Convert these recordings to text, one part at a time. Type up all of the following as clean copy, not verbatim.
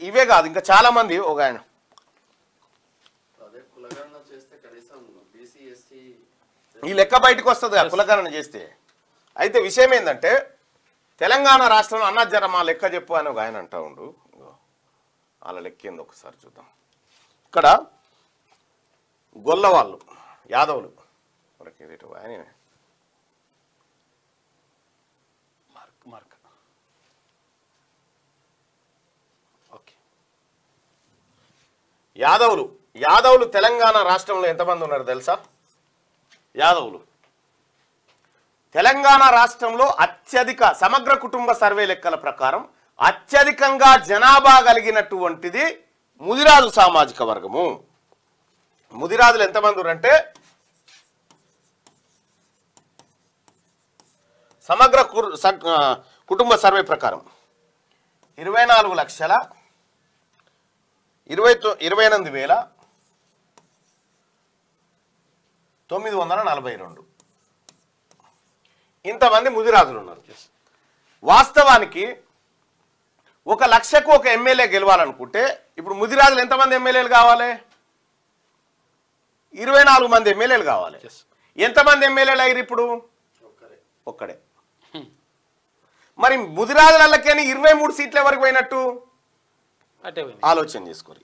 ఇవే కాదు ఇంకా చాలా మంది ఒక ఆయన ఈ లెక్క బయటకు వస్తుంది కులగణన చేస్తే. అయితే విషయం ఏంటంటే తెలంగాణ రాష్ట్రంలో అన్న జర మా లెక్క చెప్పు అని ఒక ఆయన అంటా ఉండు. వాళ్ళ లెక్క ఏంది ఒకసారి చూద్దాం. ఇక్కడ గొల్ల వాళ్ళు యాదవులు ఆయన యాదవులు తెలంగాణ రాష్ట్రంలో ఎంతమంది ఉన్నారు తెలుసా? యాదవులు తెలంగాణ రాష్ట్రంలో అత్యధిక సమగ్ర కుటుంబ సర్వే లెక్కల ప్రకారం అత్యధికంగా జనాభా కలిగినటువంటిది ముదిరాజు సామాజిక వర్గము. ముదిరాజులు ఎంతమంది ఉన్నారంటే సమగ్ర కుటుంబ సర్వే ప్రకారం 24,28,942 ఇంతమంది ముదిరాజులు ఉన్నారు. వాస్తవానికి 1,00,000కు ఒక ఎమ్మెల్యే గెలవాలనుకుంటే ఇప్పుడు ముదిరాజులు ఎంతమంది ఎమ్మెల్యేలు కావాలి? 24 మంది ఎమ్మెల్యేలు కావాలి. ఎంతమంది ఎమ్మెల్యేలు అయ్యారు ఇప్పుడు? ఒక్కడే. మరి ముదిరాజులకేని 23 సీట్లు ఎవరికి పోయినట్టు ఆలోచన చేసుకోరు.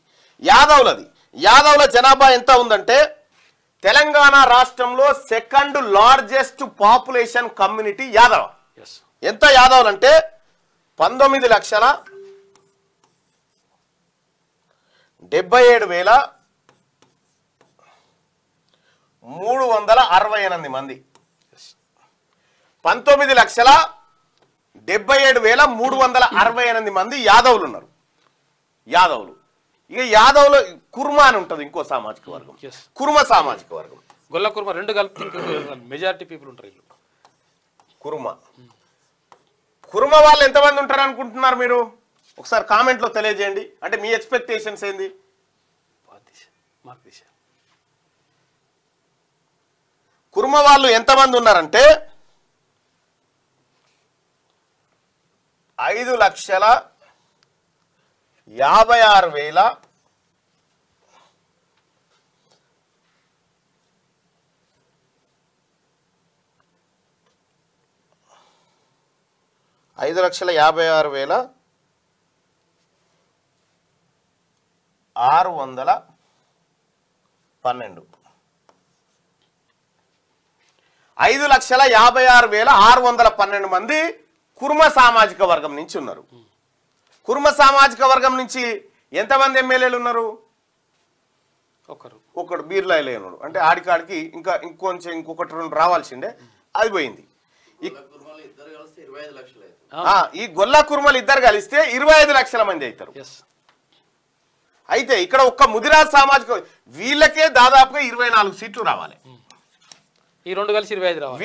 యాదవుల జనాభా ఎంత ఉందంటే తెలంగాణ రాష్ట్రంలో second largest population community Yadava. ఎంత యాదవులు అంటే 19,77,368 మంది. 19,77,368 మంది యాదవులు ఉన్నారు. ఇక యాదవులు కుర్మా అని ఉంటుంది ఇంకో సామాజిక వర్గం, కుర్మ సామాజిక వర్గం. గొల్ల కుర్మ రెండు కలిపి మెజారిటీ పీపుల్ ఉంటారు. కుర్మ వాళ్ళు ఎంతమంది ఉంటారు అనుకుంటున్నారు మీరు? ఒకసారి కామెంట్లో తెలియజేయండి. అంటే మీ ఎక్స్పెక్టేషన్స్ ఏంది? కుర్మ వాళ్ళు ఎంతమంది ఉన్నారంటే 5,56,000 5,56,612 5,56,612 మంది కుర్మ సామాజిక వర్గం నుంచి ఉన్నారు. కుర్మ సామాజిక వర్గం నుంచి ఎంతమంది ఎమ్మెల్యేలు ఉన్నారు? ఒకడు బీర్లాయిలే ఉన్నాడు. అంటే ఆడికాడికి ఇంకొకటి 2 రావాల్సిందే, అది పోయింది. ఈ గొల్ల కుర్మలు ఇద్దరు కలిస్తే 25 లక్షల మంది అవుతారు. అయితే ఇక్కడ ఒక్క ముదిరాజ్ సామాజిక వీళ్ళకే దాదాపుగా 24 సీట్లు రావాలి. ఈ రెండు కలిసి 25 రావాలి.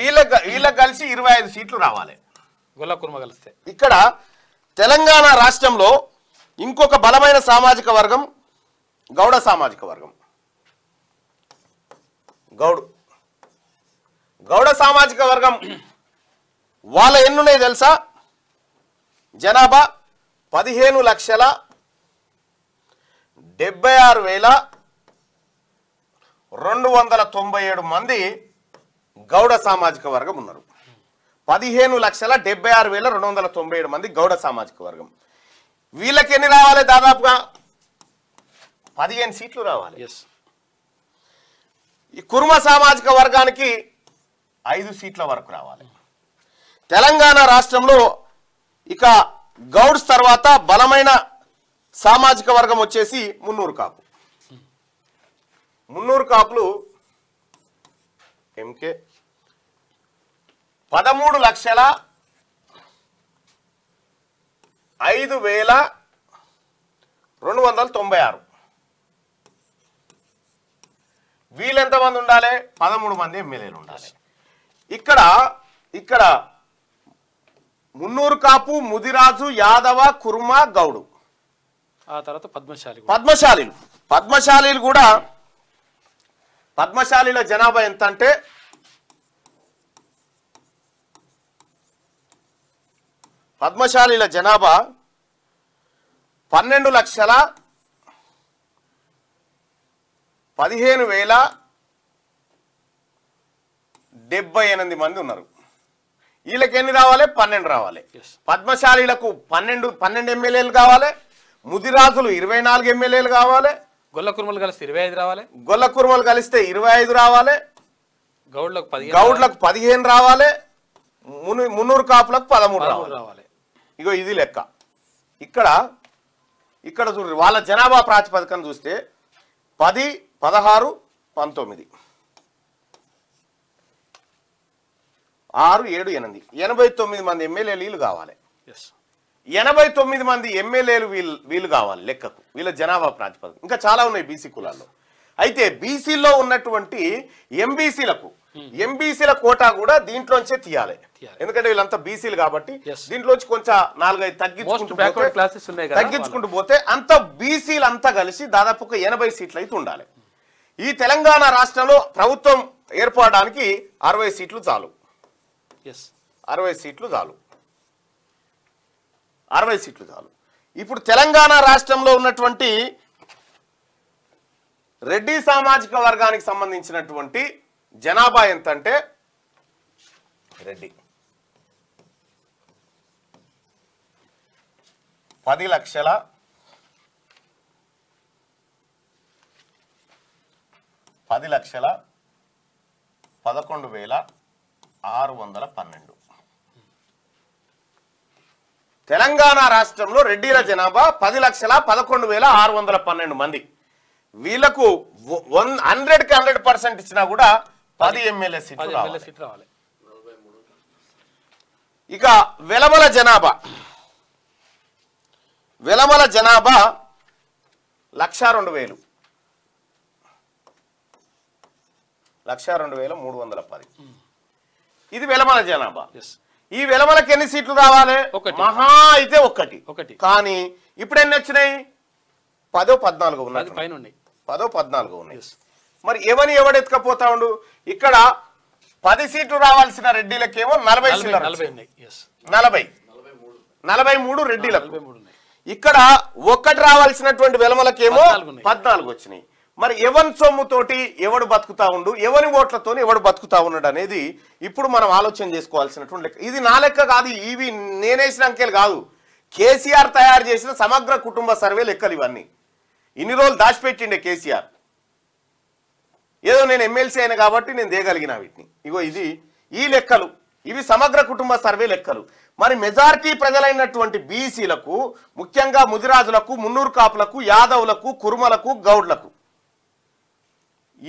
వీళ్ళకి కలిసి 25 సీట్లు రావాలి గొల్ల కుర్మ కలిస్తే. ఇక్కడ తెలంగాణ రాష్ట్రంలో ఇంకొక బలమైన సామాజిక వర్గం గౌడ సామాజిక వర్గం. గౌడ సామాజిక వర్గం వాళ్ళ ఎన్నున్నాయి తెలుసా? జనాభా 15,76,297 మంది గౌడ సామాజిక వర్గం ఉన్నారు. 15,76,297 మంది గౌడ సామాజిక వర్గం. వీళ్ళకి ఎన్ని రావాలి? దాదాపుగా 15 సీట్లు రావాలి. ఈ కుర్మ సామాజిక వర్గానికి 5 సీట్ల వరకు రావాలి. తెలంగాణ రాష్ట్రంలో ఇక గౌడ్స్ తర్వాత బలమైన సామాజిక వర్గం వచ్చేసి మున్నూరు కాపు. మున్నూరు కాపులు ఎంకే 13,05,296. వీళ్ళెంతమంది ఉండాలి? 13 మంది ఎమ్మెల్యేలు ఉండాలి. ఇక్కడ మున్నూరు కాపు, ముదిరాజు, యాదవ, కుర్మ, గౌడు, ఆ తర్వాత పద్మశాలీలు కూడా. పద్మశాలీల జనాభా ఎంత అంటే 5,00,000 12,15,078 మంది ఉన్నారు. వీళ్ళకి ఎన్ని రావాలి? 12 రావాలి. పద్మశాలీలకు 12 ఎమ్మెల్యేలు కావాలి. ముదిరాజులు 24 ఎమ్మెల్యేలు కావాలి. గొల్ల కుర్మలు కలిస్తే 25 రావాలి. గొల్ల కుర్మలు కలిస్తే 25 రావాలి. గౌడ్లకు 15 రావాలి. మున్నూరు కాపులకు 13 రావాలి. ఇగో ఇది లెక్క. ఇక్కడ చూడండి, వాళ్ళ జనాభా ప్రాతిపదికన చూస్తే 10, 16, 19, 6, 7, 8, 89 మంది ఎమ్మెల్యేలు వీళ్ళు కావాలి. 89 మంది ఎమ్మెల్యేలు వీళ్ళు కావాలి లెక్కకు, వీళ్ళ జనాభా ప్రాతిపదిక. ఇంకా చాలా ఉన్నాయి బీసీ కులాల్లో. అయితే బీసీలో ఉన్నటువంటి ఎంబీసీల కోటా కూడా దీంట్లోంచే తీయాలి. ఎందుకంటే వీళ్ళంతా బీసీలు కాబట్టి దీంట్లోంచి కొంచెం 4-5 తగ్గించుకుంటూ పోతే అంత బీసీలు అంతా కలిసి దాదాపు 80 సీట్లు అయితే ఉండాలి. ఈ తెలంగాణ రాష్ట్రంలో ప్రభుత్వం ఏర్పడడానికి 60 సీట్లు చాలు. 60 సీట్లు చాలు. ఇప్పుడు తెలంగాణ రాష్ట్రంలో ఉన్నటువంటి రెడ్డి సామాజిక వర్గానికి సంబంధించినటువంటి జనాభా ఎంత అంటే, రెడ్డి 10,11,612. తెలంగాణ రాష్ట్రంలో రెడ్డిల జనాభా 10,11,612 మంది. వీళ్లకు 100కి 100% ఇచ్చినా కూడా 10 ఎమ్మెల్యే సీట్లు రావాలి. ఇక వెలమల జనాభా 1,02,000, 1,02,310. ఇది వెలమల జనాభా. ఈ వెలమలకి ఎన్ని సీట్లు రావాలి? మహా అయితే ఒకటి. కానీ ఇప్పుడు ఎన్ని వచ్చినాయి? 10, 14 ఉన్నాయి. 10, 14 ఉన్నాయి. మరి ఎవడు ఎత్తుకపోతా ఉండు? ఇక్కడ 10 సీట్లు రావాల్సిన రెడ్డిలకేమో 40 సీట్లు, 43 రెడ్డిలకు. ఇక్కడ ఒక్కటి రావాల్సినటువంటి వెలమలకేమో 14 వచ్చినాయి. మరి ఎవరి సొమ్ముతోటి ఎవడు బతుకుతా ఉండు, ఎవరి ఓట్లతో ఎవడు బతుకుతా ఉన్నాడు అనేది ఇప్పుడు మనం ఆలోచన చేసుకోవాల్సినటువంటి లెక్క. ఇది నా లెక్క కాదు, ఇవి నేనేసిన అంకెలు కాదు, కేసీఆర్ తయారు చేసిన సమగ్ర కుటుంబ సర్వే లెక్కలు ఇవన్నీ. ఇన్ని రోజులు దాచిపెట్టిండే కేసీఆర్. ఏదో నేను ఎమ్మెల్సీ అయినా కాబట్టి నేను దేగలిగిన వీటిని. ఇగో ఈ లెక్కలు, ఇవి సమగ్ర కుటుంబ సర్వే లెక్కలు. మరి మెజారిటీ ప్రజలైనటువంటి బీసీలకు, ముఖ్యంగా ముదిరాజులకు, మున్నూరు కాపులకు, యాదవులకు, కురుమలకు, గౌడ్లకు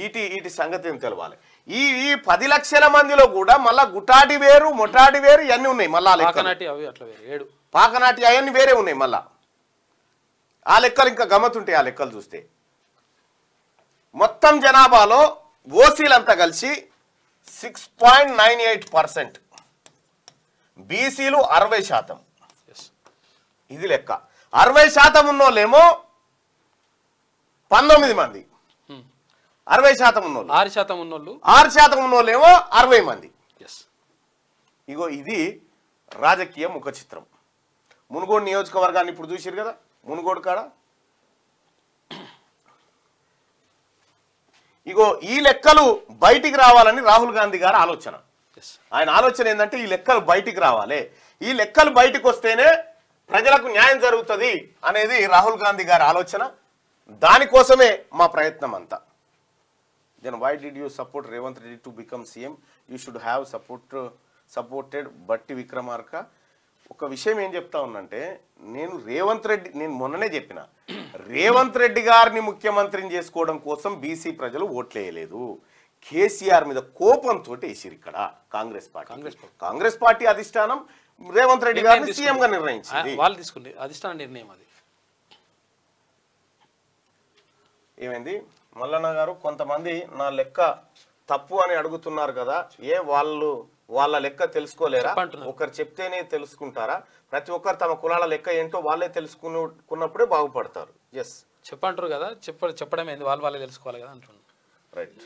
ఈటి సంగతి ఏం తెలవాలి. ఈ 10 లక్షల మందిలో కూడా మళ్ళా గుటాడి వేరు, మొటాడి వేరు ఇవన్నీ ఉన్నాయి. మళ్ళా పాకనాటి అవన్నీ వేరే ఉన్నాయి. మళ్ళా ఆ లెక్కలు ఇంకా గమ్మతుంటాయి. ఆ లెక్కలు చూస్తే మొత్తం జనాభాలో ఓసీలంతా కలిసి 6.98%, బీసీలు 60%. ఇది లెక్క. 60% ఉన్నోళ్ళేమో 19 మంది. 60% ఉన్నోళ్ళు 6% ఉన్నోళ్ళేమో 60 మంది. ఇగో ఇది రాజకీయ ముఖ చిత్రం. మునుగోడు నియోజకవర్గాన్ని ఇప్పుడు చూసారు కదా. మునుగోడు కాడ ఇగో ఈ లెక్కలు బయటికి రావాలని రాహుల్ గాంధీ గారి ఆలోచన. ఆయన ఆలోచన ఏంటంటే ఈ లెక్కలు బయటికి రావాలి, ఈ లెక్కలు బయటకు వస్తేనే ప్రజలకు న్యాయం జరుగుతుంది అనేది రాహుల్ గాంధీ గారి ఆలోచన. దానికోసమే మా ప్రయత్నం అంతా. Then why did you support Revanth Reddy to become CM? You should have supported Batti Vikramarka. ఒక విషయం ఏం చెప్తా ఉన్నంటే, నేను మొన్ననే చెప్పిన, రేవంత్ రెడ్డి గారిని ముఖ్యమంత్రిని చేసుకోవడం కోసం బీసీ ప్రజలు ఓట్లేయలేదు. కేసీఆర్ మీద కోపంతో వేసిరు ఇక్కడ కాంగ్రెస్ పార్టీ అధిష్టానం రేవంత్ రెడ్డి గారిని సీఎం గా నిర్ణయించింది. వాళ్ళు తీసుకుంది అధిష్టాన నిర్ణయం. అది ఏమైంది మల్లన్న గారు, కొంతమంది నా లెక్క తప్పు అని అడుగుతున్నారు కదా, వాళ్ళ లెక్క తెలుసుకోలేరా? ఒకరు చెప్తేనే తెలుసుకుంటారా? ప్రతి ఒక్కరు తమ కులాల లెక్క ఏంటో వాళ్ళే తెలుసుకున్నప్పుడే బాగుపడతారు. ఎస్ చెప్పంటారు కదా, చెప్పడం ఏంది, వాళ్ళే తెలుసుకోవాలి కదా అంటున్నారు. రైట్.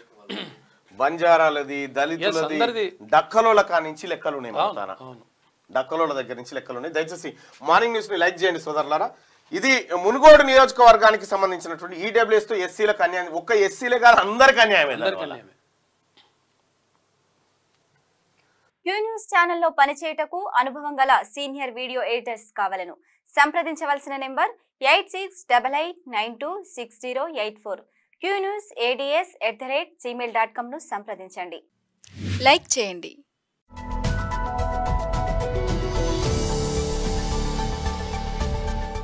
బంజారాలది, దళితులది, డక్కలోల కానించి లెక్కలు ఉన్నాయి. డక్కలోల దగ్గర నుంచి లెక్కలు ఉన్నాయి. దయచేసి మార్నింగ్ న్యూస్ ని లైక్ చేయండి సోదరులారా. ఇది మునుగోడు నియోజకవర్గానికి సంబంధించినటువంటి ఈడబ్ల్యూఎస్ తో ఎస్సీలకు అన్యాయం, ఒక్క ఎస్సీలే కాదు అందరికి అన్యాయమే. క్యూ న్యూస్ ఛానల్లో పనిచేయటకు అనుభవం గల సీనియర్ వీడియో ఎడిటర్స్ కావాలను సంప్రదించవలసిన నెంబర్ 8688926084. qnewsads@gmail.com ను సంప్రదించండి. లైక్ చేయండి.